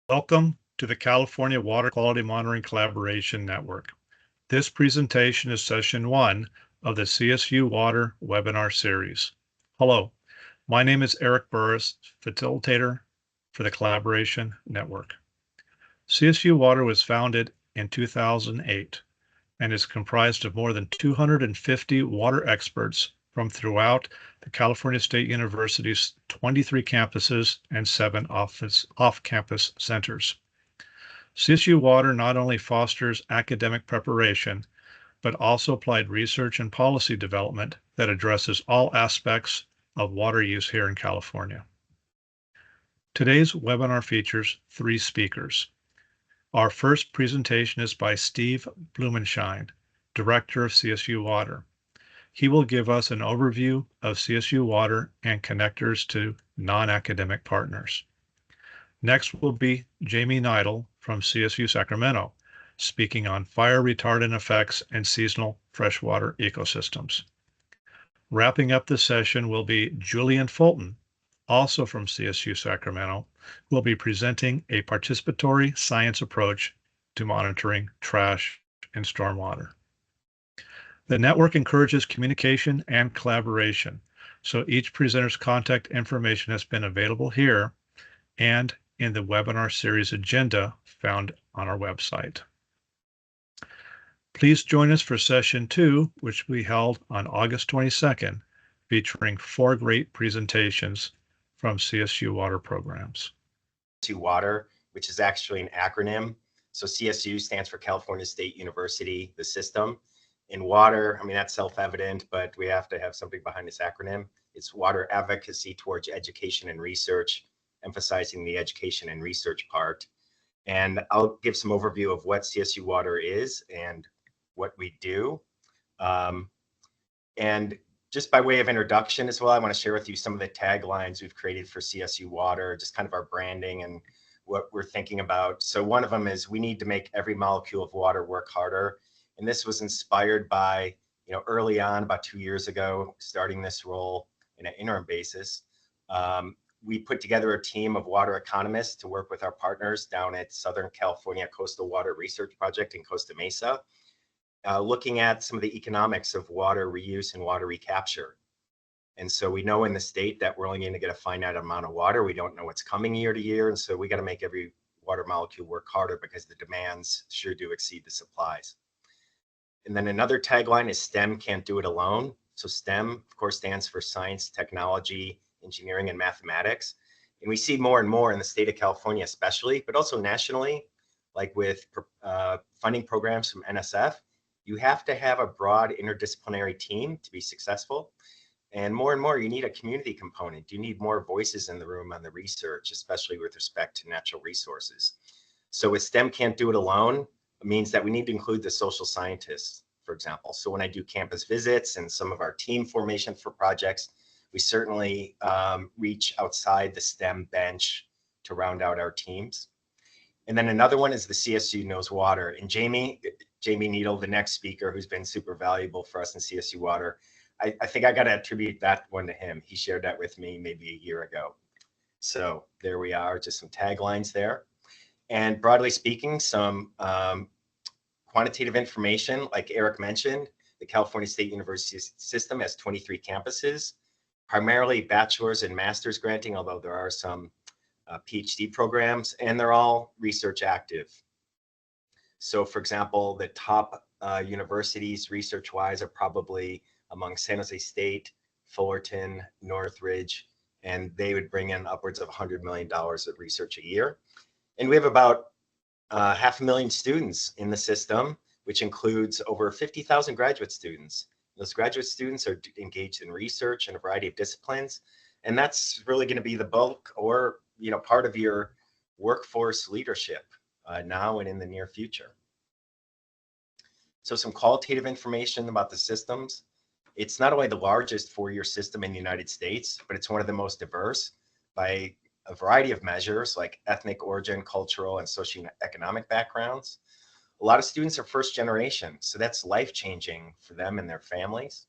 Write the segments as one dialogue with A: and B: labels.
A: Welcome to the California Water Quality Monitoring Collaboration Network. This presentation is session 1 of the CSU Water webinar series. Hello, my name is Eric Burris, facilitator for the Collaboration Network. CSU Water was founded in 2008 and is comprised of more than 250 water experts from throughout the California State University's 23 campuses and 7 off-campus centers. CSU Water not only fosters academic preparation, but also applied research and policy development that addresses all aspects of water use here in California. Today's webinar features 3 speakers. Our first presentation is by Steve Blumenshine, Director of CSU Water. He will give us an overview of CSU Water and connectors to non-academic partners. Next will be Jamie Kneitel from CSU Sacramento, speaking on fire retardant effects and seasonal freshwater ecosystems. Wrapping up the session will be Julian Fulton, also from CSU Sacramento, who will be presenting a participatory science approach to monitoring trash and stormwater. The network encourages communication and collaboration, so each presenter's contact information has been available here and in the webinar series agenda found on our website. Please join us for session 2, which we held on August 22nd, featuring 4 great presentations from CSU Water programs.
B: CSU Water, which is actually an acronym. So CSU stands for California State University, the system. In water, I mean, that's self-evident, but we have to have something behind this acronym. It's Water Advocacy towards Education and Research, emphasizing the education and research part. And I'll give some overview of what CSU Water is and what we do. And just by way of introduction as well, I want to share with you some of the taglines we've created for CSU Water, just kind of our branding and what we're thinking about. So one of them is we need to make every molecule of water work harder. And this was inspired by, early on, about 2 years ago, starting this role in an interim basis. We put together a team of water economists to work with our partners down at Southern California Coastal Water Research Project in Costa Mesa, looking at some of the economics of water reuse and water recapture. And so we know in the state that we're only going to get a finite amount of water. We don't know what's coming year to year. And so we got to make every water molecule work harder because the demands sure do exceed the supplies. And then another tagline is STEM can't do it alone. So STEM, of course, stands for science, technology, engineering, and mathematics. And we see more and more in the state of California, especially, but also nationally, like with funding programs from NSF, you have to have a broad interdisciplinary team to be successful. And more, you need a community component. You need more voices in the room on the research, especially with respect to natural resources. So with STEM can't do it alone, it means that we need to include the social scientists, for example. So when I do campus visits and some of our team formation for projects, we certainly reach outside the STEM bench to round out our teams. And then another one is the CSU Knows Water. And Jamie Kneitel, the next speaker, who's been super valuable for us in CSU Water, I think I got to attribute that one to him. He shared that with me maybe a year ago. So there we are, just some taglines there. And broadly speaking, some quantitative information, like Eric mentioned, the California State University system has 23 campuses, primarily bachelor's and master's granting, although there are some PhD programs, and they're all research active. So for example, the top universities research-wise are probably among San Jose State, Fullerton, Northridge, and they would bring in upwards of $100 million of research a year. And we have about 500,000 students in the system, which includes over 50,000 graduate students. Those graduate students are engaged in research in a variety of disciplines, and that's really going to be the bulk or part of your workforce leadership now and in the near future. So some qualitative information about the systems. It's not only the largest 4-year system in the United States, but it's one of the most diverse by a variety of measures like ethnic origin, cultural, and socioeconomic backgrounds. A lot of students are first generation, so that's life-changing for them and their families.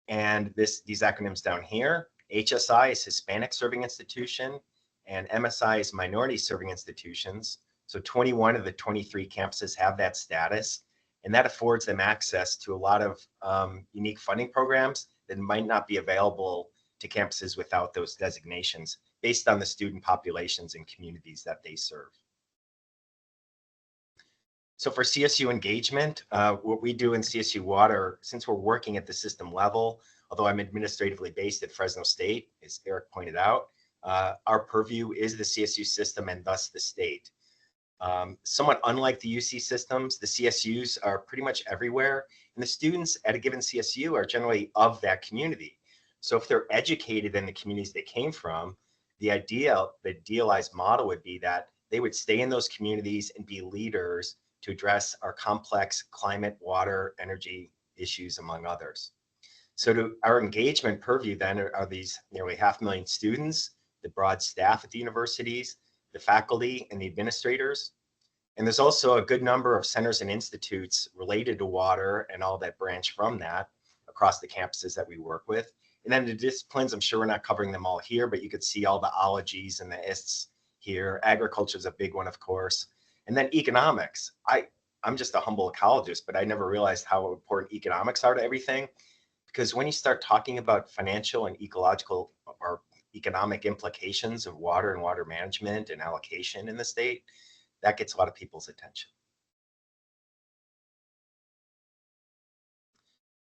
B: And these acronyms down here, HSI is Hispanic Serving Institution, and MSI is minority serving institutions. So 21 of the 23 campuses have that status, and that affords them access to a lot of unique funding programs that might not be available to campuses without those designations based on the student populations and communities that they serve. So for CSU engagement, what we do in CSU Water, since we're working at the system level, although I'm administratively based at Fresno State, as Eric pointed out, our purview is the CSU system and thus the state. Somewhat unlike the UC systems, the CSUs are pretty much everywhere, and the students at a given CSU are generally of that community. So if they're educated in the communities they came from, the idealized model would be that they would stay in those communities and be leaders to address our complex climate, water, energy issues, among others. So to our engagement purview then are these nearly 500,000 students, the broad staff at the universities, the faculty and the administrators. And there's also a good number of centers and institutes related to water and all that branch from that across the campuses that we work with. And then the disciplines, I'm sure we're not covering them all here, but you could see all the ologies and the ists here. Agriculture is a big one, of course. And then economics. I'm just a humble ecologist, but I never realized how important economics are to everything. Because when you start talking about financial and ecological or economic implications of water and water management and allocation in the state, that gets a lot of people's attention.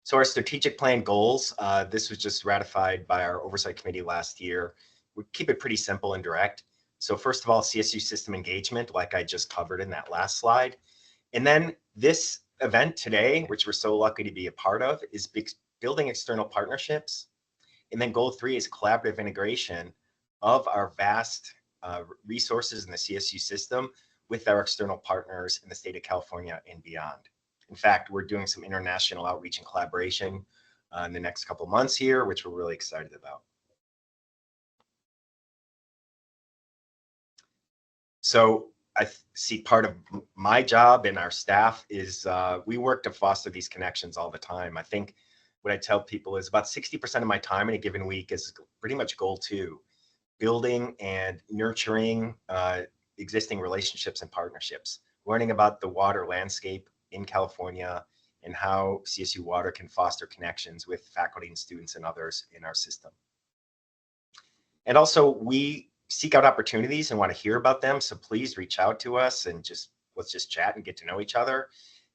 B: So our strategic plan goals, this was just ratified by our oversight committee last year. We keep it pretty simple and direct. So first of all, CSU system engagement, like I just covered in that last slide. And then this event today, which we're so lucky to be a part of, is building external partnerships. And then goal 3 is collaborative integration of our vast resources in the CSU system with our external partners in the state of California and beyond. In fact, we're doing some international outreach and collaboration in the next couple of months here, which we're really excited about. So I see part of my job and our staff is we work to foster these connections all the time. I think what I tell people is about 60% of my time in a given week is pretty much goal 2, building and nurturing existing relationships and partnerships, learning about the water landscape in California and how CSU Water can foster connections with faculty and students and others in our system. And also we seek out opportunities and want to hear about them. So please reach out to us and let's just chat and get to know each other.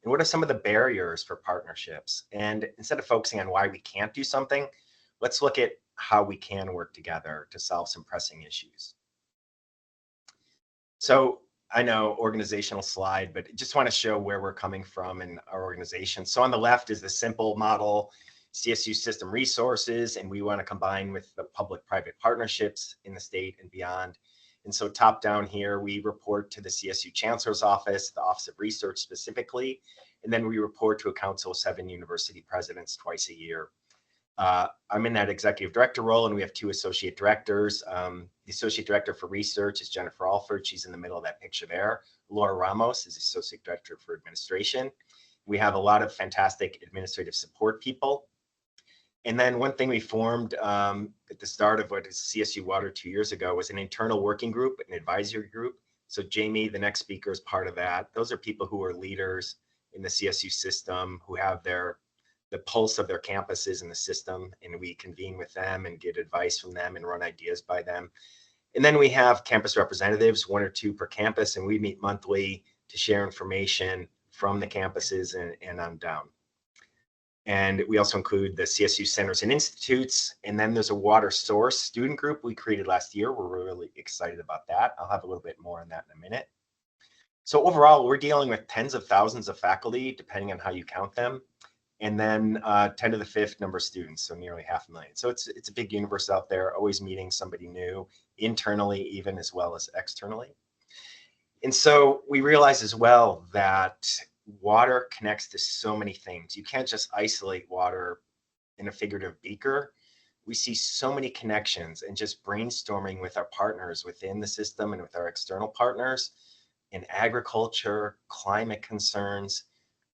B: And what are some of the barriers for partnerships? And instead of focusing on why we can't do something, let's look at how we can work together to solve some pressing issues. So I know organizational slide, but just want to show where we're coming from in our organization. So on the left is the simple model, CSU system resources, and we want to combine with the public-private partnerships in the state and beyond. And so top down here, we report to the CSU Chancellor's Office, the Office of Research specifically, and then we report to a council of 7 university presidents twice a year. I'm in that executive director role, and we have 2 associate directors. The associate director for research is Jennifer Alford. She's in the middle of that picture there. Laura Ramos is associate director for administration. We have a lot of fantastic administrative support people. And then one thing we formed at the start of what is CSU Water 2 years ago was an internal working group, an advisory group. So Jamie, the next speaker, is part of that. Those are people who are leaders in the CSU system, who have the pulse of their campuses in the system, and we convene with them and get advice from them and run ideas by them. And then we have campus representatives, 1 or 2 per campus, and we meet monthly to share information from the campuses and on down. And we also include the CSU centers and institutes. And then there's a water source student group we created last year. We're really excited about that. I'll have a little bit more on that in a minute. So overall, we're dealing with tens of thousands of faculty, depending on how you count them. And then 10 to the 5th number of students, so nearly 500,000. So it's a big universe out there, always meeting somebody new, internally even as well as externally. And so we realize as well that water connects to so many things. You can't just isolate water in a figurative beaker. We see so many connections, and just brainstorming with our partners within the system and with our external partners in agriculture, climate concerns,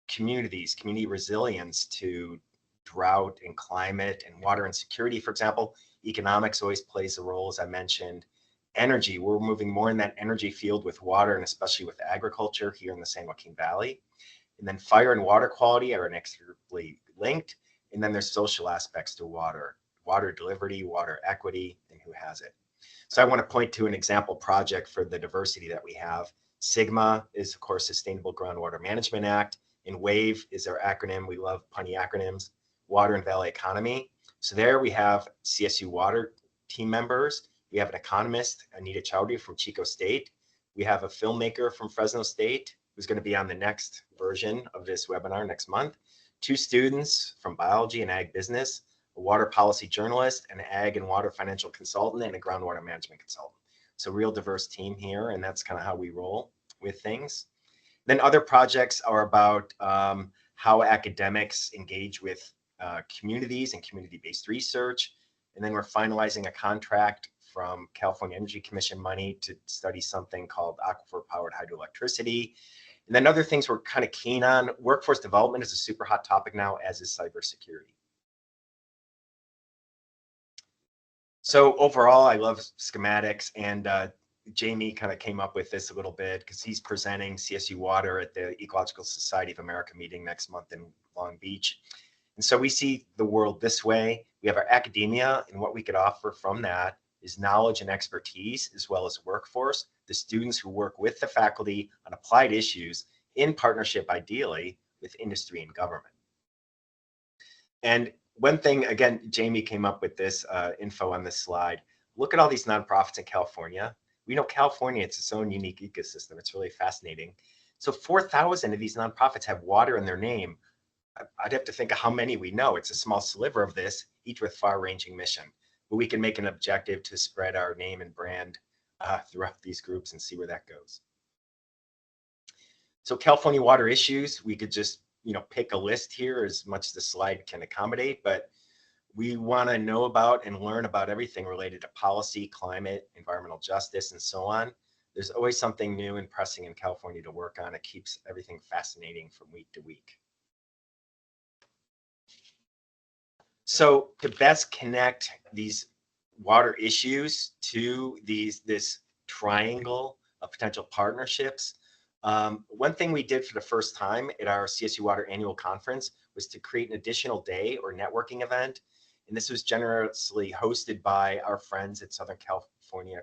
B: community resilience to drought and climate and water insecurity, for example. Economics always plays a role, as I mentioned, Energy, we're moving more in that energy field with water and especially with agriculture here in the San Joaquin Valley. And then fire and water quality are inextricably linked. And then there's social aspects to water, water delivery, water equity, and who has it. So I want to point to an example project for the diversity that we have. SIGMA is, of course, Sustainable Groundwater Management Act, and WAVE is our acronym. We love punny acronyms, Water and Valley Economy. So there we have CSU Water team members. We have an economist, Anita Chowdhury from Chico State. We have a filmmaker from Fresno State who's going to be on the next version of this webinar next month. 2 students from biology and ag business, a water policy journalist, an ag and water financial consultant, and a groundwater management consultant. So real diverse team here, and that's kind of how we roll with things. Then other projects are about how academics engage with communities and community-based research. And then we're finalizing a contract from California Energy Commission money to study something called aquifer-powered hydroelectricity. And then other things we're kind of keen on. Workforce development is a super hot topic now, as is cybersecurity. So overall, I love schematics, and Jamie kind of came up with this a little bit because he's presenting CSU Water at the Ecological Society of America meeting next month in Long Beach. And so we see the world this way. We have our academia, and what we could offer from that is knowledge and expertise, as well as workforce, the students who work with the faculty on applied issues in partnership, ideally, with industry and government. And one thing, again, Jamie came up with this info on this slide. Look at all these nonprofits in California. We know California, it's its own unique ecosystem. It's really fascinating. So 4,000 of these nonprofits have water in their name. I'd have to think of how many we know. It's a small sliver of this, each with far-ranging mission. But we can make an objective to spread our name and brand throughout these groups and see where that goes. So California water issues, we could just pick a list here as much as the slide can accommodate, but we want to know about and learn about everything related to policy, climate, environmental justice, and so on. There's always something new and pressing in California to work on. It keeps everything fascinating from week to week. So to best connect these water issues to this triangle of potential partnerships, one thing we did for the first time at our CSU Water annual conference was to create an additional day or networking event. And this was generously hosted by our friends at Southern California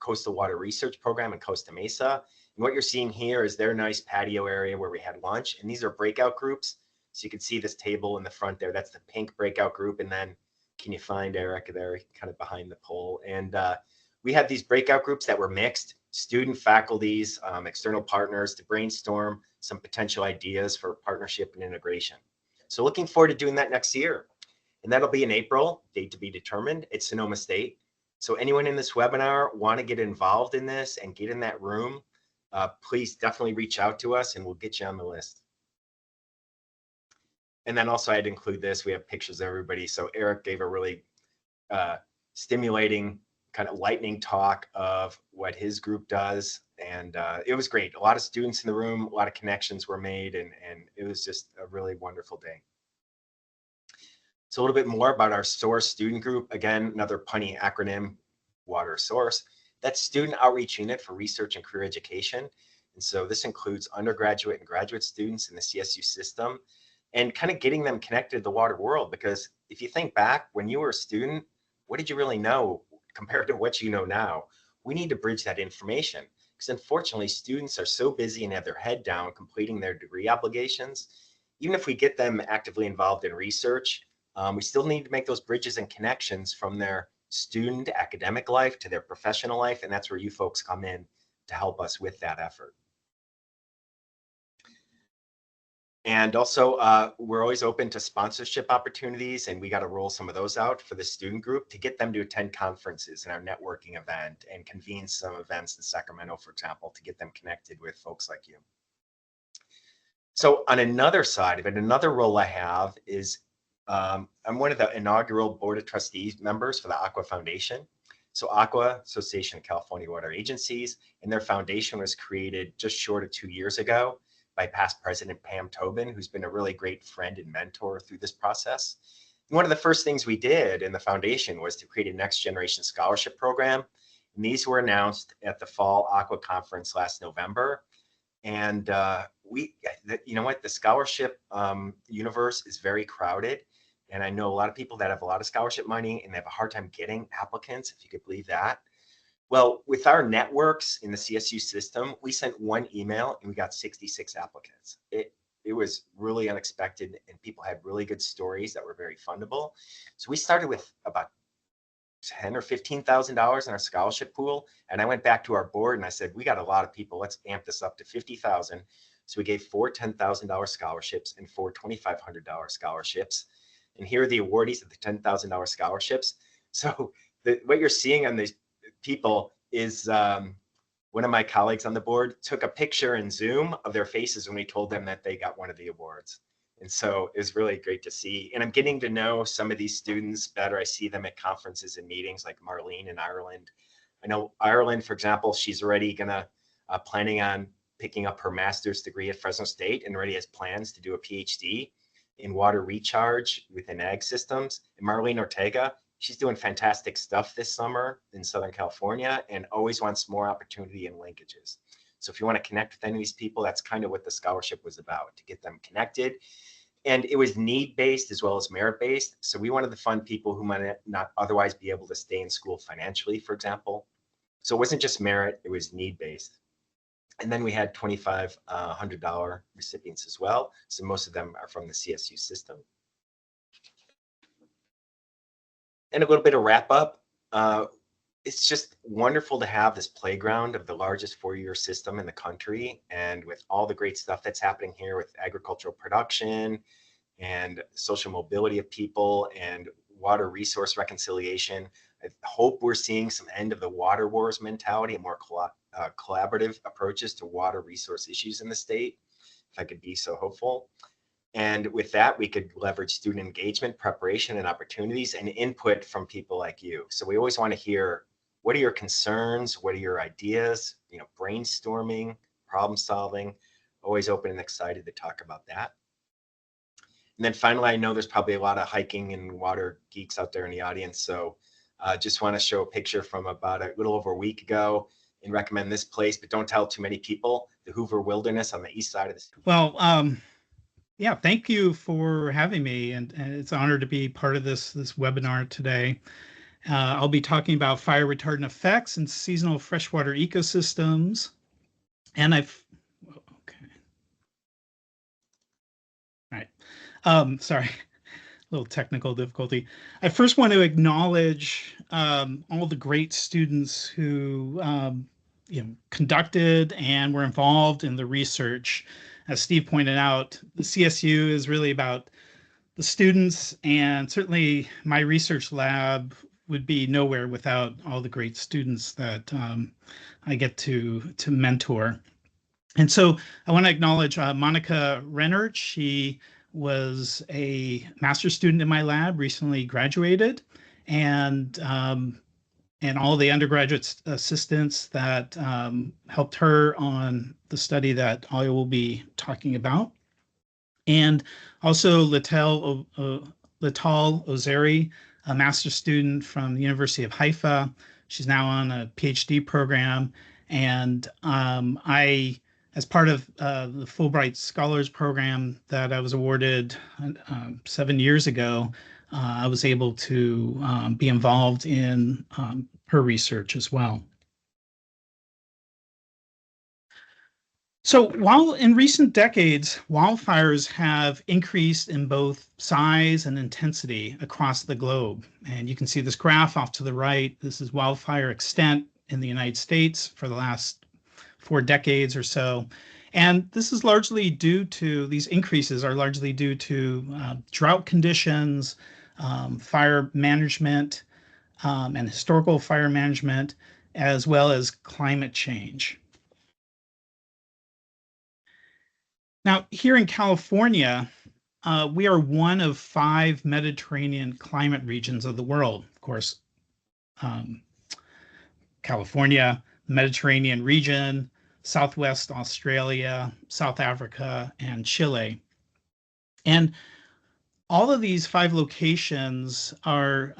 B: Coastal Water Research Program in Costa Mesa. And what you're seeing here is their nice patio area where we had lunch. And these are breakout groups. So you can see this table in the front there. That's the pink breakout group. And then can you find Eric there kind of behind the pole? And we had these breakout groups that were mixed, student, faculties, external partners, to brainstorm some potential ideas for partnership and integration. So looking forward to doing that next year. And that'll be in April, date to be determined. It's Sonoma State. So anyone in this webinar want to get involved in this and get in that room, please definitely reach out to us and we'll get you on the list. And then also I'd include this. We have pictures of everybody. So Eric gave a really stimulating kind of lightning talk of what his group does. And it was great. A lot of students in the room, a lot of connections were made, and it was just a really wonderful day. So a little bit more about our SOURCE student group. Again, another punny acronym, Water Source. That's Student Outreach Unit for Research and Career Education. And so this includes undergraduate and graduate students in the CSU system, and kind of getting them connected to the water world. Because if you think back, when you were a student, what did you really know compared to what you know now? We need to bridge that information, because unfortunately students are so busy and have their head down completing their degree obligations. Even if we get them actively involved in research, we still need to make those bridges and connections from their student academic life to their professional life. And that's where you folks come in to help us with that effort. And also, we're always open to sponsorship opportunities, and we got to roll some of those out for the student group to get them to attend conferences and our networking event and convene some events in Sacramento, for example, to get them connected with folks like you. So on another side of it, another role I have is I'm one of the inaugural Board of Trustees members for the Aqua Foundation. So Aqua, Association of California Water Agencies, and their foundation was created just short of 2 years ago by past President Pam Tobin, who's been a really great friend and mentor through this process. One of the first things we did in the foundation was to create a next generation scholarship program. And these were announced at the Fall Aqua Conference last November. And you know what, the scholarship universe is very crowded. And I know a lot of people that have a lot of scholarship money and they have a hard time getting applicants, if you could believe that. Well, with our networks in the CSU system, we sent one email and we got 66 applicants. It was really unexpected, and people had really good stories that were very fundable. So we started with about $10,000 or $15,000 in our scholarship pool. And I went back to our board and I said, we got a lot of people. Let's amp this up to 50,000. So we gave 4 $10,000 scholarships and 4 $2,500 scholarships. And here are the awardees of the $10,000 scholarships. So what you're seeing on these people is one of my colleagues on the board took a picture in Zoom of their faces when we told them that they got one of the awards. And so it was really great to see. And I'm getting to know some of these students better. I see them at conferences and meetings like Marlene in Ireland. I know Ireland, for example, she's already planning on picking up her master's degree at Fresno State and already has plans to do a PhD in water recharge within ag systems. And Marlene Ortega, she's doing fantastic stuff this summer in Southern California and always wants more opportunity and linkages. So if you want to connect with any of these people, that's kind of what the scholarship was about, to get them connected. And it was need-based as well as merit-based. So we wanted to fund people who might not otherwise be able to stay in school financially, for example. So it wasn't just merit, it was need-based. And then we had $2,500 recipients as well. So most of them are from the CSU system. And a little bit of wrap up. It's just wonderful to have this playground of the largest four-year system in the country, and with all the great stuff that's happening here with agricultural production and social mobility of people and water resource reconciliation. I hope we're seeing some end of the water wars mentality and more collaborative approaches to water resource issues in the state, if I could be so hopeful. And with that, we could leverage student engagement, preparation, and opportunities and input from people like you. So we always want to hear, what are your concerns? What are your ideas? Brainstorming, problem solving, always open and excited to talk about that. And then finally, I know there's probably a lot of hiking and water geeks out there in the audience. So just want to show a picture from about a little over a week ago and recommend this place, but don't tell too many people, the Hoover Wilderness on the east side of the state.
C: Well, yeah, thank you for having me, and it's an honor to be part of this webinar today. I'll be talking about fire retardant effects in seasonal freshwater ecosystems, and okay, all right, sorry, a little technical difficulty. I first want to acknowledge all the great students who conducted and were involved in the research. As Steve pointed out, the CSU is really about the students, and certainly my research lab would be nowhere without all the great students that I get to mentor. And so I want to acknowledge Monica Rennert. She was a master's student in my lab, recently graduated, and all the undergraduate assistants that helped her on the study that I will be talking about. And also Lital Ozeri, a master's student from the University of Haifa. She's now on a PhD program. And I, as part of the Fulbright Scholars Program that I was awarded 7 years ago, I was able to be involved in her research as well. So while in recent decades, wildfires have increased in both size and intensity across the globe. And you can see this graph off to the right. This is wildfire extent in the United States for the last 4 decades or so. And this is largely due to, these increases are largely due to drought conditions, fire management, and historical fire management, as well as climate change. Now, here in California, we are one of 5 Mediterranean climate regions of the world. Of course, California, Mediterranean region, Southwest Australia, South Africa, and Chile. And all of these 5 locations are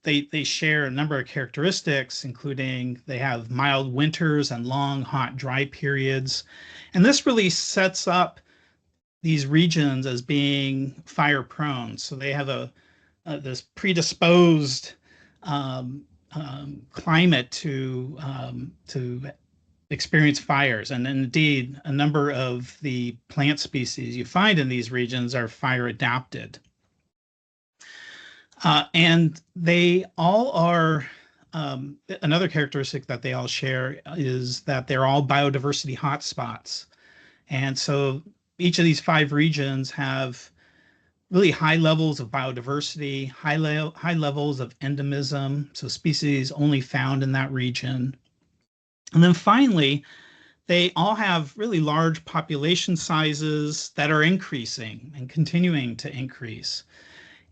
C: they share a number of characteristics, including they have mild winters and long, hot, dry periods. And this really sets up these regions as being fire prone. So they have this predisposed climate to experience fires. And indeed, a number of the plant species you find in these regions are fire adapted. And they all are, another characteristic that they all share is that they're all biodiversity hotspots. And so each of these 5 regions have really high levels of biodiversity, high levels of endemism, so species only found in that region. And then finally, they all have really large population sizes that are increasing and continuing to increase.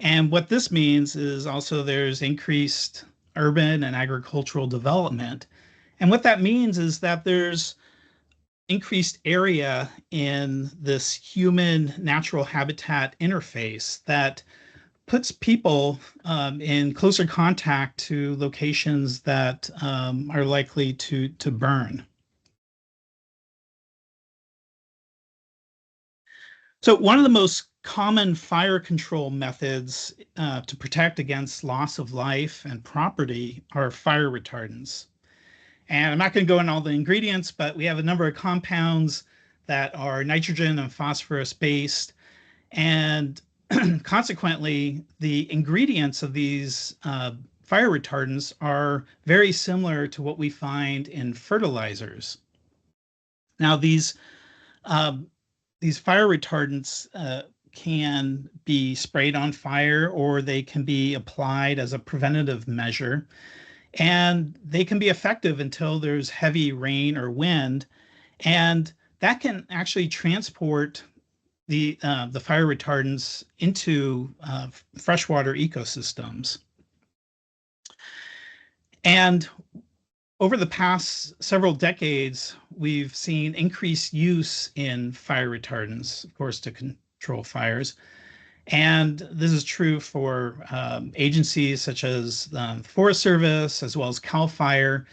C: And what this means is also there's increased urban and agricultural development. And what that means is that there's increased area in this human natural habitat interface that puts people in closer contact to locations that are likely to burn. So one of the most common fire control methods to protect against loss of life and property are fire retardants. And I'm not going to go into all the ingredients, but we have a number of compounds that are nitrogen and phosphorus based. And consequently, the ingredients of these fire retardants are very similar to what we find in fertilizers. Now, these fire retardants can be sprayed on fire, or they can be applied as a preventative measure. And they can be effective until there's heavy rain or wind. And that can actually transport the fire retardants into freshwater ecosystems. And over the past several decades, we've seen increased use in fire retardants, of course, to control fires. And this is true for agencies such as the Forest Service, as well as CAL FIRE.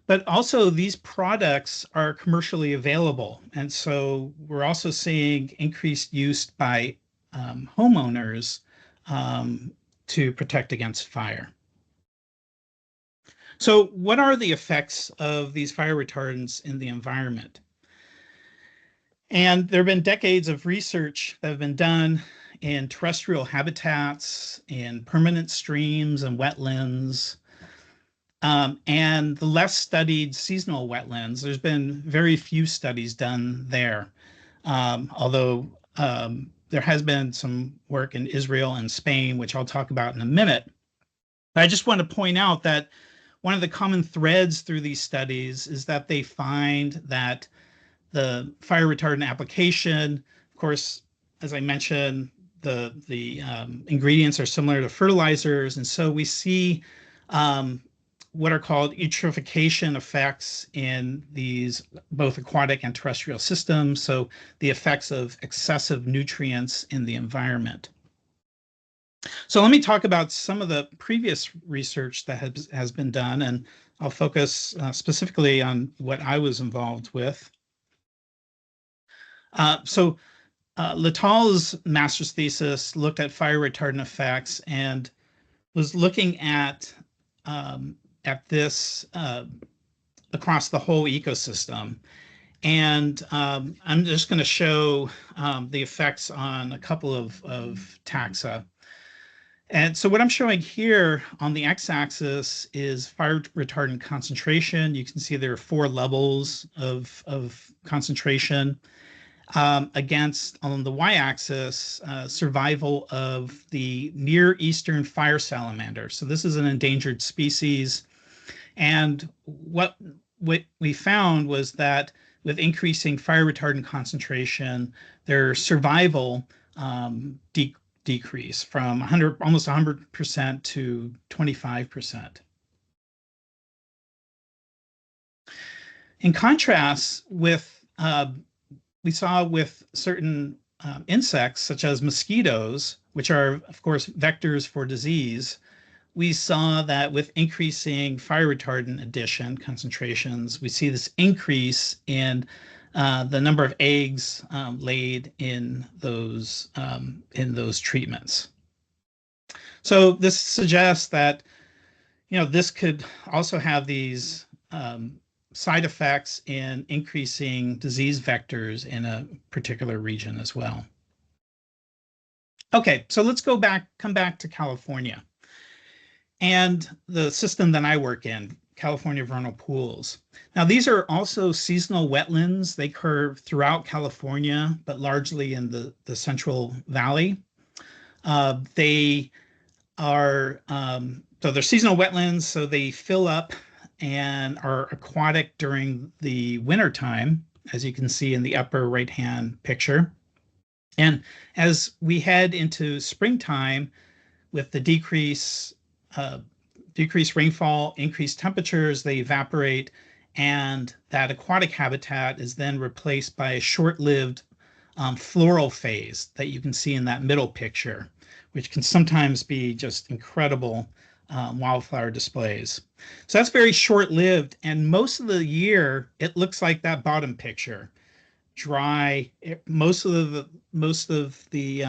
C: But also these products are commercially available. And so we're also seeing increased use by homeowners to protect against fire. So what are the effects of these fire retardants in the environment? And there have been decades of research that have been done in terrestrial habitats, in permanent streams and wetlands, and the less studied seasonal wetlands. There's been very few studies done there, although there has been some work in Israel and Spain, which I'll talk about in a minute. But I just want to point out that one of the common threads through these studies is that they find that the fire retardant application, of course, as I mentioned, the ingredients are similar to fertilizers, and so we see what are called eutrophication effects in these both aquatic and terrestrial systems, so the effects of excessive nutrients in the environment. So let me talk about some of the previous research that has been done, and I'll focus specifically on what I was involved with. Littall's master's thesis looked at fire retardant effects and was looking at this across the whole ecosystem. And I'm just going to show the effects on a couple of taxa. And so what I'm showing here on the x-axis is fire retardant concentration. You can see there are 4 levels of concentration. Against, on the y-axis, survival of the Near Eastern fire salamander. So this is an endangered species. And what we found was that with increasing fire retardant concentration, their survival decreased from almost 100% to 25%. In contrast, with we saw with certain insects, such as mosquitoes, which are, of course, vectors for disease, we saw that with increasing fire retardant addition concentrations, we see this increase in the number of eggs laid in those treatments. So this suggests that, this could also have these side effects in increasing disease vectors in a particular region as well. Okay, so let's come back to California and the system that I work in, California vernal pools. Now, these are also seasonal wetlands. They occur throughout California, but largely in the Central Valley. They are, so they're seasonal wetlands, so they fill up and are aquatic during the winter time, as you can see in the upper right-hand picture. And as we head into springtime, with the decreased rainfall, increased temperatures, they evaporate, and that aquatic habitat is then replaced by a short-lived floral phase that you can see in that middle picture, which can sometimes be just incredible wildflower displays. So that's very short-lived, and most of the year it looks like that bottom picture, dry. Most of the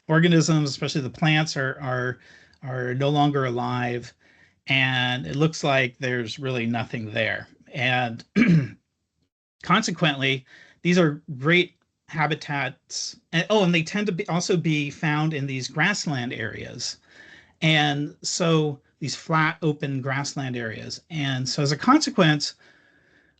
C: organisms, especially the plants, are no longer alive, and it looks like there's really nothing there. And consequently, these are great habitats. And they tend to also be found in these grassland areas. And so these flat, open grassland areas. And so as a consequence,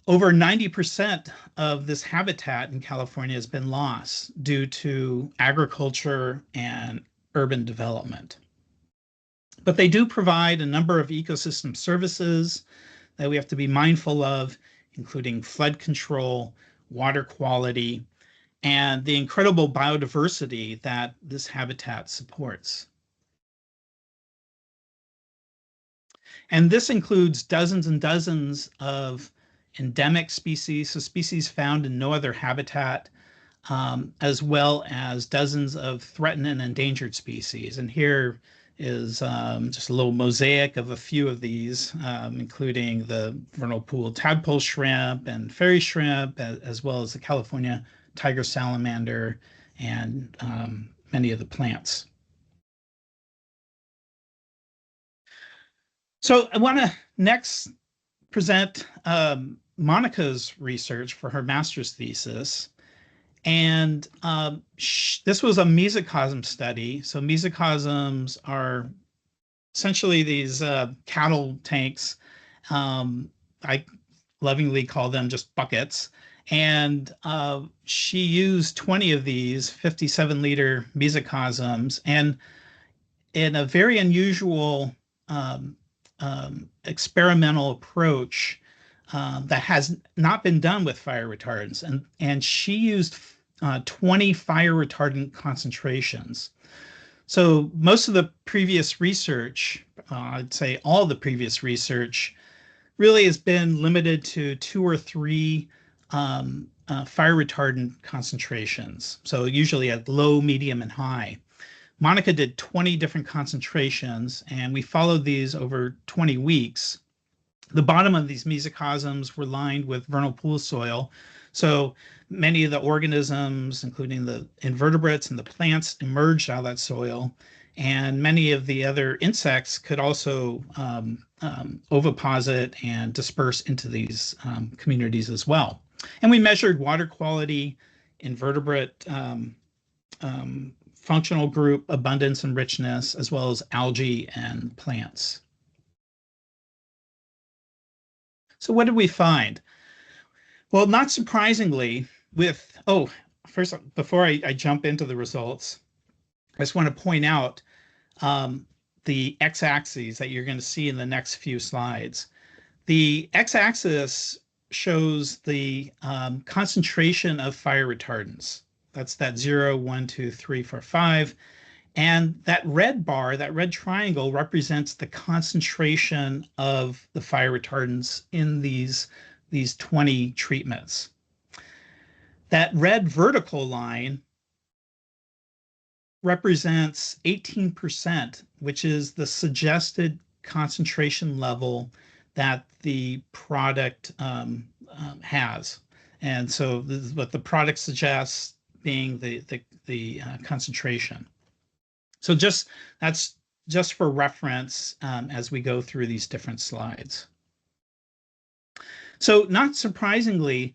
C: over 90% of this habitat in California has been lost due to agriculture and urban development. But they do provide a number of ecosystem services that we have to be mindful of, including flood control, water quality, and the incredible biodiversity that this habitat supports. And this includes dozens and dozens of endemic species, so species found in no other habitat, as well as dozens of threatened and endangered species. And here is just a little mosaic of a few of these, including the vernal pool tadpole shrimp and fairy shrimp, as well as the California tiger salamander and many of the plants. So I want to next present Monica's research for her master's thesis. And this was a mesocosm study. So mesocosms are essentially these cattle tanks. I lovingly call them just buckets. And she used 20 of these 57-liter mesocosms. And in a very unusual experimental approach that has not been done with fire retardants. And she used 20 fire retardant concentrations. So most of the previous research, I'd say all the previous research, really has been limited to 2 or 3 fire retardant concentrations. So usually at low, medium, and high. Monica did 20 different concentrations, and we followed these over 20 weeks. The bottom of these mesocosms were lined with vernal pool soil. So many of the organisms, including the invertebrates and the plants, emerged out of that soil. And many of the other insects could also oviposit and disperse into these communities as well. And we measured water quality, invertebrate functional group abundance and richness, as well as algae and plants. So what did we find? Well, not surprisingly, first, before I jump into the results, I just want to point out the x-axis that you're going to see in the next few slides. The x-axis shows the concentration of fire retardants. That's that 0, 1, 2, 3, 4, 5. And that red bar, that red triangle, represents the concentration of the fire retardants in these 20 treatments. That red vertical line represents 18%, which is the suggested concentration level that the product has. And so this is what the product suggests being the concentration. So that's just for reference as we go through these different slides. So not surprisingly,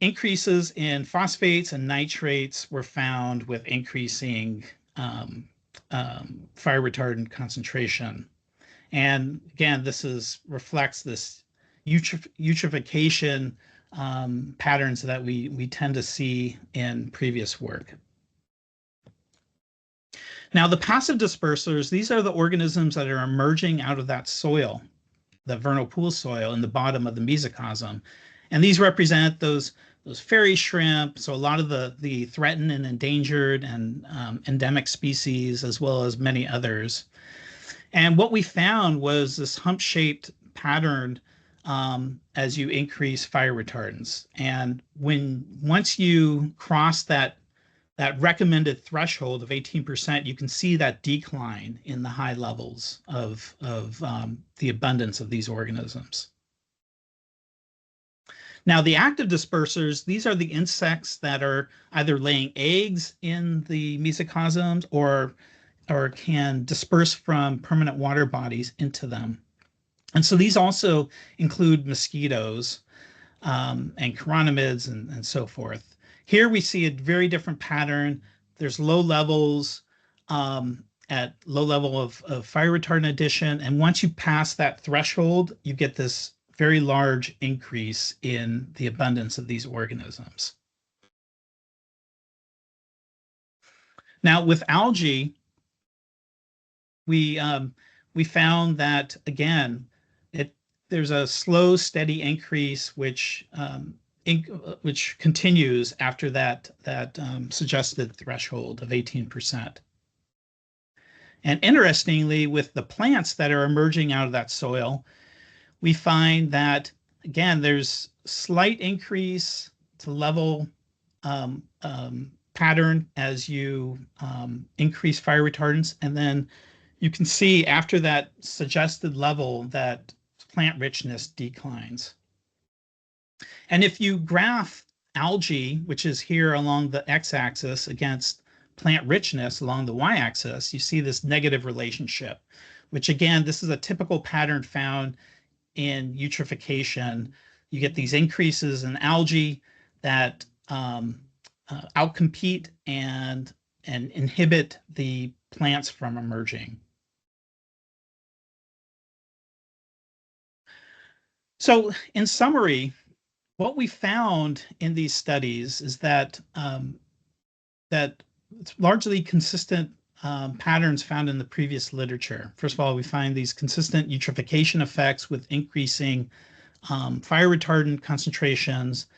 C: increases in phosphates and nitrates were found with increasing fire retardant concentration. And again, this reflects this eutrophication patterns that we tend to see in previous work. Now, the passive dispersers, these are the organisms that are emerging out of that soil, the vernal pool soil in the bottom of the mesocosm. And these represent those fairy shrimp, so a lot of the threatened and endangered and endemic species, as well as many others. And what we found was this hump-shaped pattern as you increase fire retardants. And once you cross that recommended threshold of 18%, you can see that decline in the high levels of the abundance of these organisms. Now, the active dispersers, these are the insects that are either laying eggs in the mesocosms or can disperse from permanent water bodies into them. And so these also include mosquitoes and chironomids and so forth. Here we see a very different pattern. There's low levels at low level of fire retardant addition. And once you pass that threshold, you get this very large increase in the abundance of these organisms. Now, with algae, we found that, again, there's a slow, steady increase which continues after that suggested threshold of 18%. And interestingly, with the plants that are emerging out of that soil, we find that, again, there's slight increase to level pattern as you increase fire retardants. And then you can see after that suggested level that plant richness declines. And if you graph algae, which is here along the x-axis, against plant richness along the y-axis, you see this negative relationship, which again, this is a typical pattern found in eutrophication. You get these increases in algae that outcompete and inhibit the plants from emerging. So in summary, what we found in these studies is that that it's largely consistent patterns found in the previous literature. First of all, we find these consistent eutrophication effects with increasing fire retardant concentrations,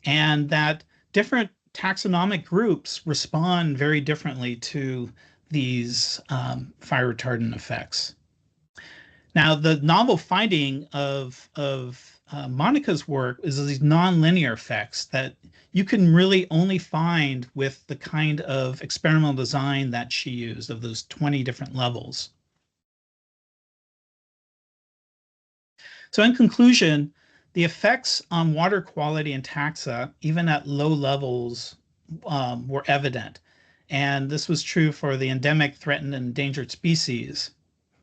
C: and that different taxonomic groups respond very differently to these fire retardant effects. Now, the novel finding of Monica's work is these nonlinear effects that you can really only find with the kind of experimental design that she used of those 20 different levels. So in conclusion, the effects on water quality and taxa, even at low levels, were evident. And this was true for the endemic, threatened, and endangered species,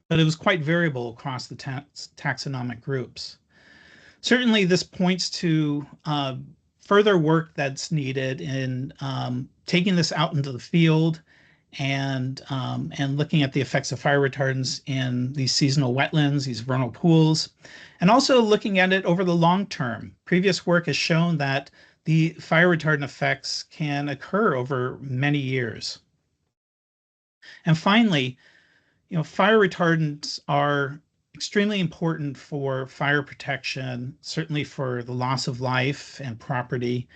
C: but it was quite variable across the taxonomic groups. Certainly, this points to further work that's needed in taking this out into the field and looking at the effects of fire retardants in these seasonal wetlands, these vernal pools, and also looking at it over the long term. Previous work has shown that the fire retardant effects can occur over many years. And finally, fire retardants are extremely important for fire protection, certainly for the loss of life and property.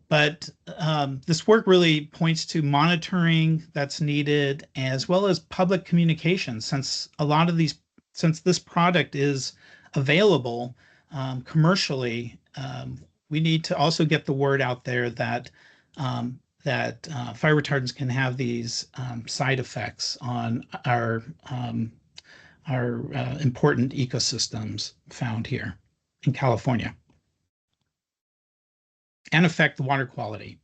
C: But this work really points to monitoring that's needed, as well as public communication, since this product is available commercially. We need to also get the word out there that that fire retardants can have these side effects on our important ecosystems found here in California and affect the water quality.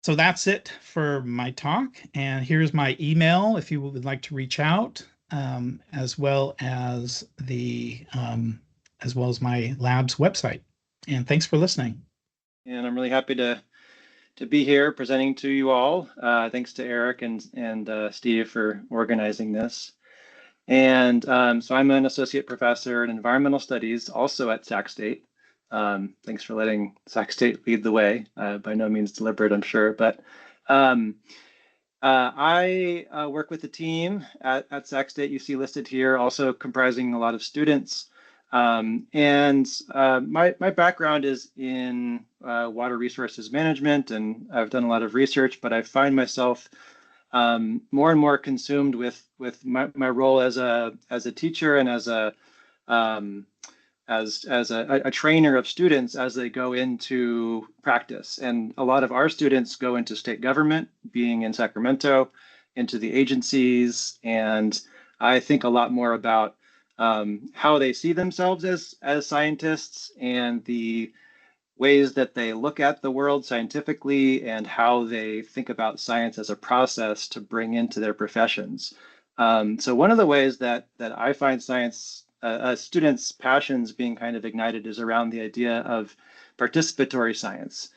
C: So that's it for my talk. And here's my email if you would like to reach out, as well as my lab's website. And thanks for listening.
D: And I'm really happy to be here presenting to you all. Thanks to Eric and Steve for organizing this. And so I'm an associate professor in environmental studies, also at Sac State. Thanks for letting Sac State lead the way. By no means deliberate, I'm sure, but I work with the team at Sac State. You see listed here, also comprising a lot of students. My background is in water resources management, and I've done a lot of research, but I find myself more and more consumed with my role as a teacher and as a trainer of students as they go into practice. And a lot of our students go into state government, being in Sacramento, into the agencies, and I think a lot more about how they see themselves as scientists and the ways that they look at the world scientifically and how they think about science as a process to bring into their professions. So one of the ways that I find science, students' passions being kind of ignited is around the idea of participatory science,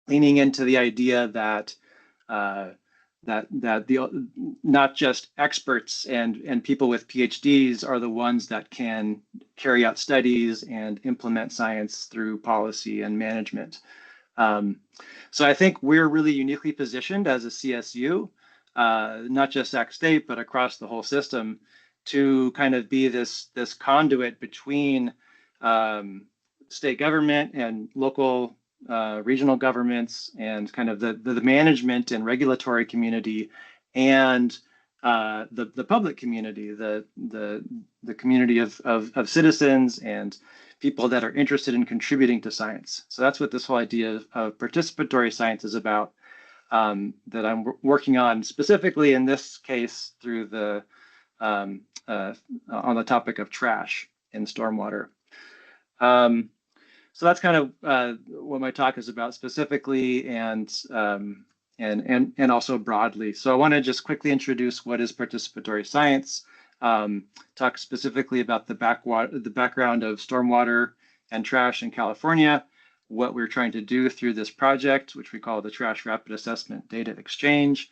D: leaning into the idea that not just experts and people with PhDs are the ones that can carry out studies and implement science through policy and management. So I think we're really uniquely positioned as a CSU, not just Sac State, but across the whole system, to kind of be this conduit between state government and local regional governments and kind of the management and regulatory community and the public community, the community of citizens and people that are interested in contributing to science. So that's what this whole idea of participatory science is about, that I'm working on specifically in this case through the on the topic of trash in stormwater. So that's kind of what my talk is about specifically and also broadly. So I want to just quickly introduce what is participatory science, talk specifically about the background of stormwater and trash in California, what we're trying to do through this project, which we call the Trash Rapid Assessment Data Exchange,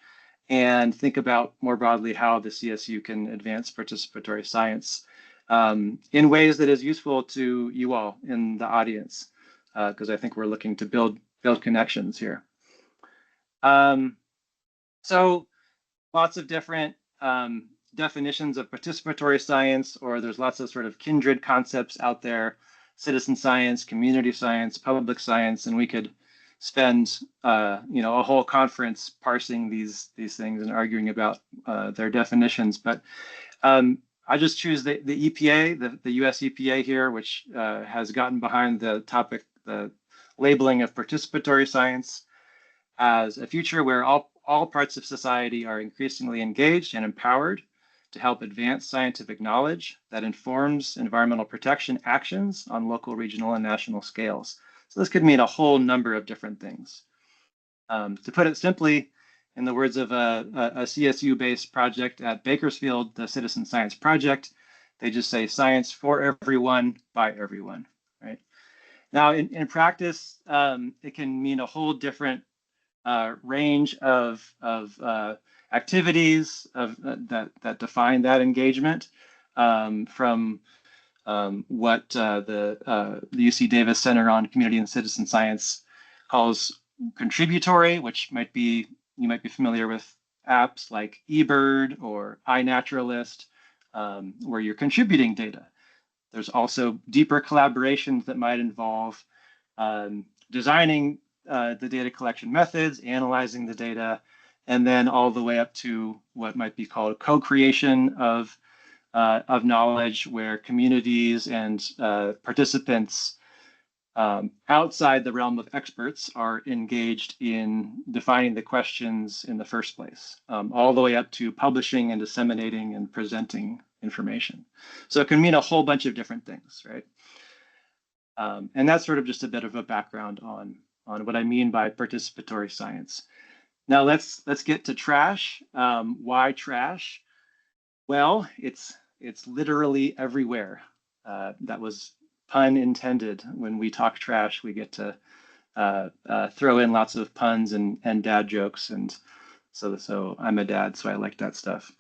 D: and think about more broadly how the CSU can advance participatory science in ways that is useful to you all in the audience, because I think we're looking to build connections here. So lots of different definitions of participatory science, or there's lots of sort of kindred concepts out there: citizen science, community science, public science, and we could spend a whole conference parsing these things and arguing about their definitions. But I just choose the EPA, the US EPA here, which has gotten behind the topic, the labeling of participatory science as a future where all parts of society are increasingly engaged and empowered to help advance scientific knowledge that informs environmental protection actions on local, regional, and national scales. So this could mean a whole number of different things. To put it simply, in the words of a CSU-based project at Bakersfield, the Citizen Science Project, they just say science for everyone, by everyone, right? Now, in practice, it can mean a whole different range of activities that define that engagement, from what the UC Davis Center on Community and Citizen Science calls contributory, which you might be familiar with apps like eBird or iNaturalist, where you're contributing data. There's also deeper collaborations that might involve designing the data collection methods, analyzing the data, and then all the way up to what might be called co-creation of knowledge, where communities and participants outside the realm of experts are engaged in defining the questions in the first place, all the way up to publishing and disseminating and presenting information. So it can mean a whole bunch of different things, right? And that's sort of just a bit of a background on what I mean by participatory science. Now let's get to trash. Why trash? Well, it's literally everywhere. That was pun intended. When we talk trash, we get to throw in lots of puns and dad jokes, and so I'm a dad, so I like that stuff.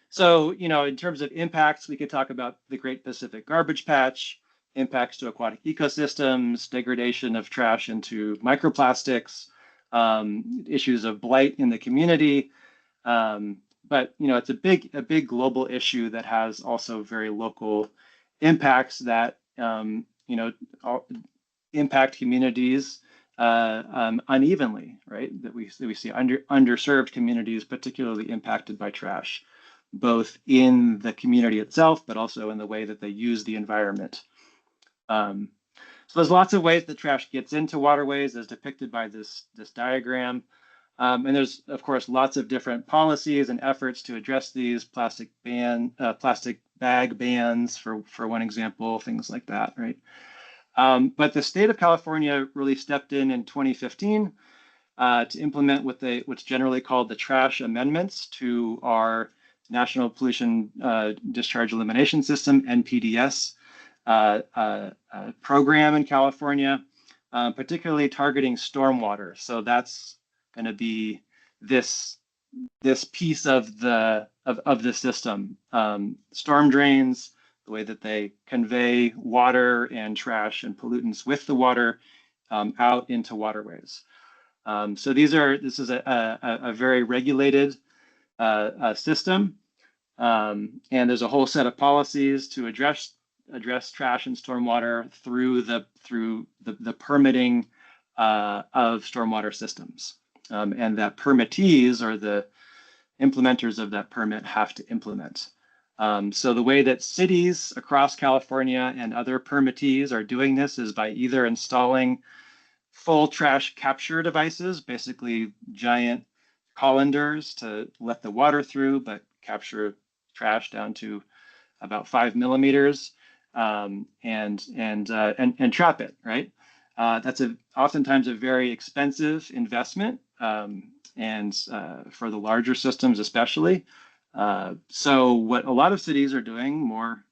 D: So in terms of impacts, we could talk about the Great Pacific Garbage Patch, impacts to aquatic ecosystems, degradation of trash into microplastics, issues of blight in the community. But it's a big global issue that has also very local impacts that impact communities unevenly, right? That we see underserved communities particularly impacted by trash, both in the community itself, but also in the way that they use the environment. So there's lots of ways that trash gets into waterways, as depicted by this diagram. And there's, of course, lots of different policies and efforts to address these, plastic bag bans, for one example, things like that, right? But the state of California really stepped in 2015 to implement what's generally called the trash amendments to our National Pollution Discharge Elimination System, NPDS, program in California, particularly targeting stormwater. So that's going to be this piece of the system. Storm drains, the way that they convey water and trash and pollutants with the water out into waterways. So this is a very regulated system, and there's a whole set of policies to address trash and stormwater through the permitting of stormwater systems, and that permittees, or the implementers of that permit, have to implement. So the way that cities across California and other permittees are doing this is by either installing full trash capture devices, basically giant colanders to let the water through, but capture trash down to about 5 millimeters, and trap it, right? That's oftentimes a very expensive investment, and for the larger systems especially. So what a lot of cities are doing, more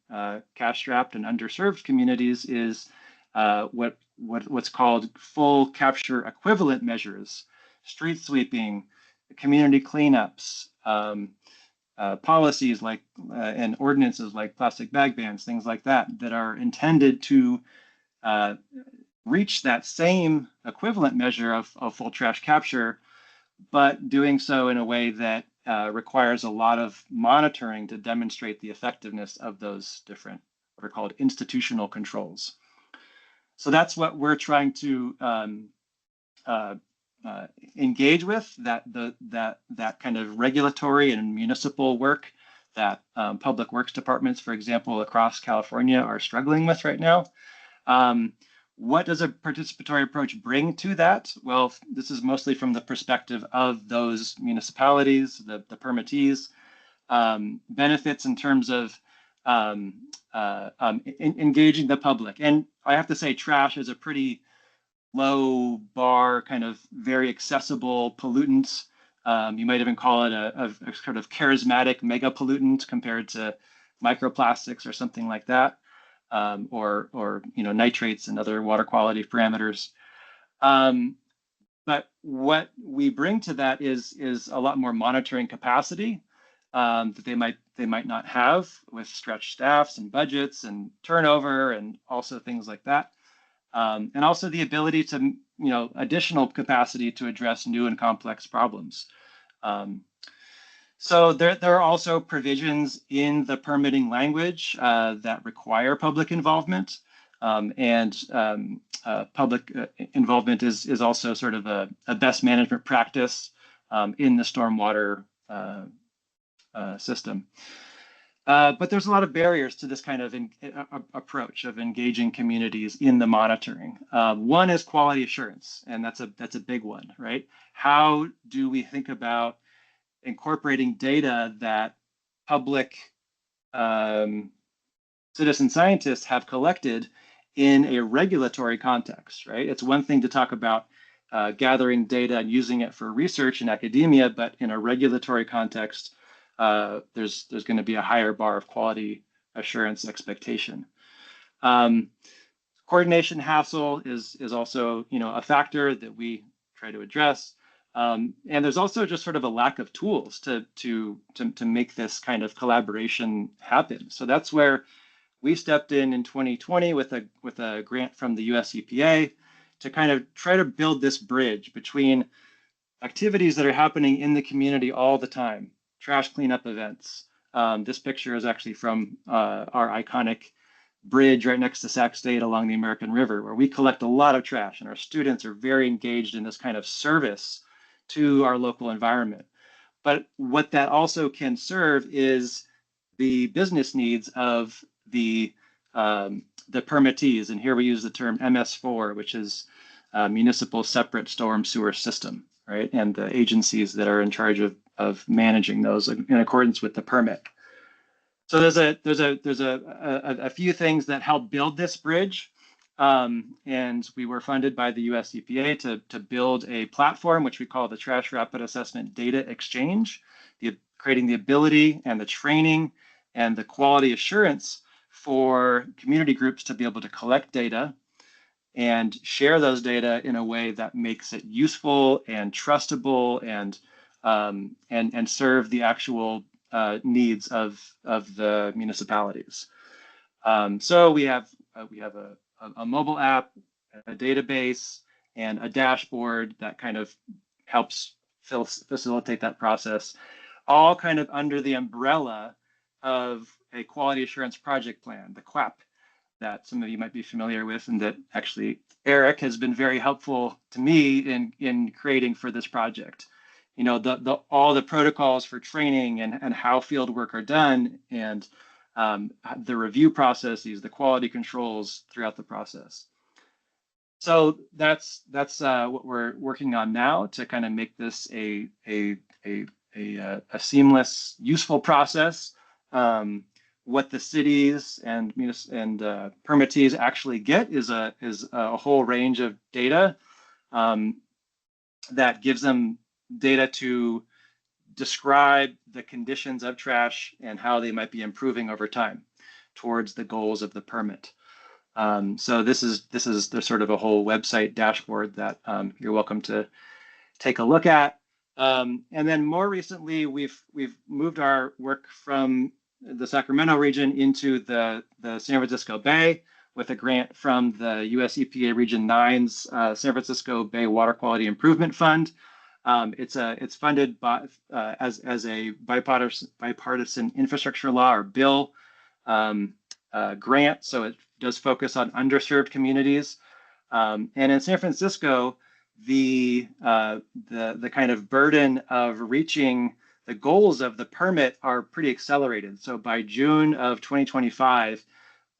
D: cash-strapped and underserved communities, is what's called full capture equivalent measures, street sweeping, community cleanups, policies like and ordinances like plastic bag bans, things like that, that are intended to reach that same equivalent measure of full trash capture, but doing so in a way that requires a lot of monitoring to demonstrate the effectiveness of those different, what are called institutional controls. So that's what we're trying to engage with, that kind of regulatory and municipal work that public works departments, for example, across California are struggling with right now. What does a participatory approach bring to that? Well, this is mostly from the perspective of those municipalities, the permittees. Benefits in terms of engaging the public. And I have to say, trash is a pretty low bar, kind of very accessible pollutant. You might even call it a sort of charismatic mega pollutant compared to microplastics or something like that. Or nitrates and other water quality parameters. But what we bring to that is a lot more monitoring capacity that they might not have with stretched staffs and budgets and turnover and also things like that. And also the ability to, additional capacity to address new and complex problems. So there are also provisions in the permitting language that require public involvement, and public involvement is also sort of a best management practice in the stormwater system. But there's a lot of barriers to this kind of approach of engaging communities in the monitoring. One is quality assurance, and that's a big one, right? How do we think about incorporating data that public citizen scientists have collected in a regulatory context, right? It's one thing to talk about gathering data and using it for research in academia, but in a regulatory context, there's going to be a higher bar of quality assurance expectation. Coordination hassle is also a factor that we try to address. And there's also just sort of a lack of tools to make this kind of collaboration happen. So that's where we stepped in 2020 with a grant from the US EPA to kind of try to build this bridge between activities that are happening in the community all the time, trash cleanup events. This picture is actually from our iconic bridge right next to Sac State along the American River, where we collect a lot of trash, and our students are very engaged in this kind of service to our local environment. But what that also can serve is the business needs of the permittees, and here we use the term MS4, which is Municipal Separate Storm Sewer System, right? And the agencies that are in charge of managing those in accordance with the permit. So there's a few things that help build this bridge, and we were funded by the US EPA to build a platform which we call the Trash Rapid Assessment Data Exchange, creating the ability and the training and the quality assurance for community groups to be able to collect data and share those data in a way that makes it useful and trustable and serve the actual needs of the municipalities. So we have a mobile app, a database, and a dashboard that kind of helps facilitate that process, all kind of under the umbrella of a quality assurance project plan, the QAP, that some of you might be familiar with, and that actually Eric has been very helpful to me in creating for this project. All the protocols for training and how field work are done, and the review processes, the quality controls throughout the process. So that's what we're working on now to kind of make this a seamless, useful process. What the cities and permittees actually get is a whole range of data that gives them data to describe the conditions of trash and how they might be improving over time towards the goals of the permit. So this is the sort of a whole website dashboard that you're welcome to take a look at. And then more recently, we've moved our work from the Sacramento region into the San Francisco Bay with a grant from the US EPA Region 9's San Francisco Bay Water Quality Improvement Fund. It's funded by as a bipartisan infrastructure law or bill grant, so it does focus on underserved communities. And in San Francisco, the kind of burden of reaching the goals of the permit are pretty accelerated. So by June of 2025,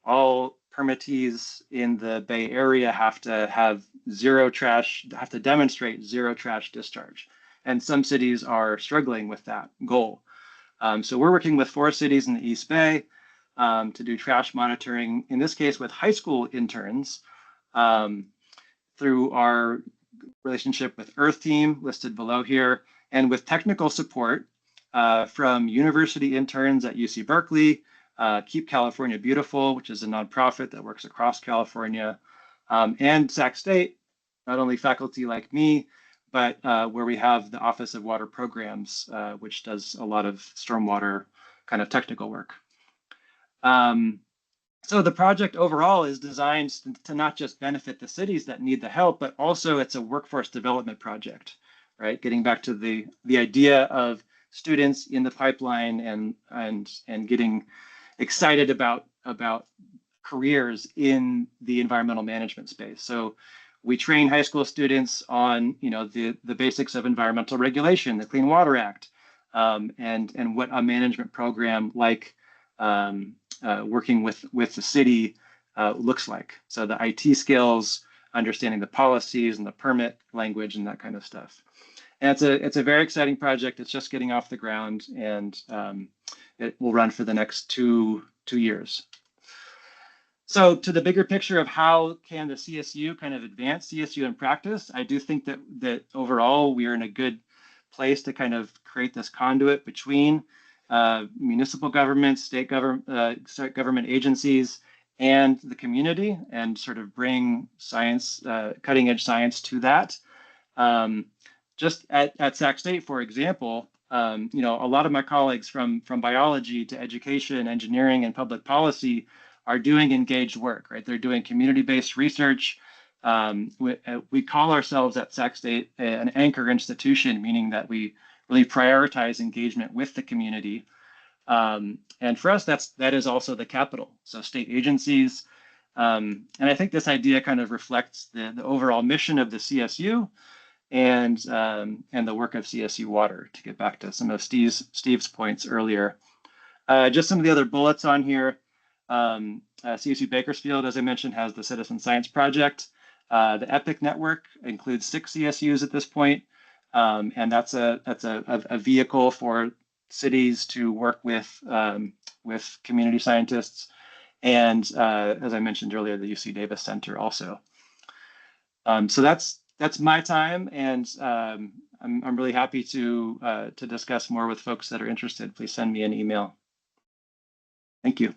D: all permittees in the Bay Area have to demonstrate zero trash discharge. And some cities are struggling with that goal. So we're working with 4 cities in the East Bay to do trash monitoring, in this case with high school interns, through our relationship with Earth Team, listed below here, and with technical support from university interns at UC Berkeley, Keep California Beautiful, which is a nonprofit that works across California, and Sac State, not only faculty like me, but where we have the Office of Water Programs, which does a lot of stormwater kind of technical work. So the project overall is designed to not just benefit the cities that need the help, but also it's a workforce development project, right? Getting back to the idea of students in the pipeline and getting excited about careers in the environmental management space. So we train high school students on the basics of environmental regulation, the Clean Water Act, and what a management program like working with the city looks like. So the IT skills, understanding the policies and the permit language and that kind of stuff. And it's a very exciting project. It's just getting off the ground, and it will run for the next two years. So to the bigger picture of how can the CSU kind of advance CSU in practice, I do think that overall we are in a good place to kind of create this conduit between municipal governments, state government agencies, and the community, and sort of bring science, cutting edge science to that. Just at Sac State, for example, a lot of my colleagues from biology to education, engineering, and public policy are doing engaged work, right? They're doing community-based research. We call ourselves at Sac State an anchor institution, meaning that we really prioritize engagement with the community. And for us, that is also the capital. So state agencies, and I think this idea kind of reflects the overall mission of the CSU and the work of CSU-WATER, to get back to some of Steve's points earlier. Just some of the other bullets on here. CSU Bakersfield, as I mentioned, has the Citizen Science Project. The EPIC network includes 6 CSUs at this point, and that's a vehicle for cities to work with community scientists, and as I mentioned earlier, the UC Davis Center also. So that's my time, and I'm really happy to discuss more with folks that are interested. Please send me an email. Thank you.